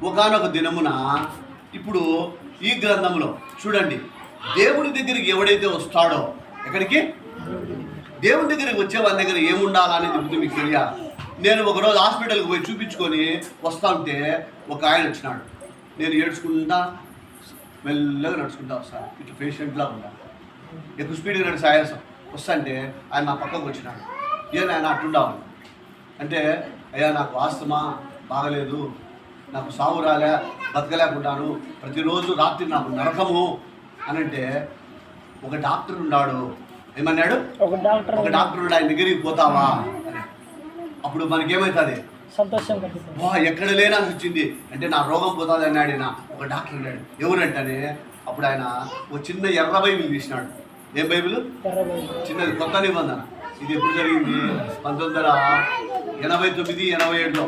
ఒకానొక దినమున ఇప్పుడు ఈ గ్రంథంలో చూడండి, దేవుని దగ్గరికి ఎవడైతే వస్తాడో, ఎక్కడికి? దేవుని దగ్గరికి వచ్చే వారి దగ్గర ఏముండాలనేది ఇప్పుడు మీకు తెలియాలి. నేను ఒకరోజు హాస్పిటల్కి పోయి చూపించుకొని వస్తా ఉంటే ఒక ఆయన వచ్చినాడు. నేను ఏడ్చుకుంటా మెల్లగా నడుచుకుంటా వస్తాను, ఇట్లా పేషెంట్లా ఉంటాను. ఎక్కువ స్పీడ్గా నడిచి ఆయాసం వస్తాంటే ఆయన నా పక్కకు వచ్చినాడు. ఏం ఆయన అట్టుండాలి అంటే, అయ్యా నాకు ఆస్తమా బాగలేదు, నాకు సాగు రాలే, బతకలేకుంటాను, ప్రతిరోజు రాత్రి నాకు నరకము అని అంటే, ఒక డాక్టర్ ఉన్నాడు. ఏమన్నాడు? ఒక డాక్టర్ ఉన్నాడు, ఆయన దగ్గరికి పోతావా అని. అప్పుడు మనకేమవుతుంది? సంతోషం. ఎక్కడ లేని అనిపించింది. అంటే నా రోగం పోతుంది అన్నాడు ఆయన. ఒక డాక్టర్ అన్నాడు. ఎవరంటే అప్పుడు ఆయన ఒక చిన్న ఎర్ర బైబిల్ తీసినాడు. ఏం బైబిల్? చిన్నది, కొత్త నిబంధన. ఇది ఎప్పుడు జరిగింది? 1989-87లో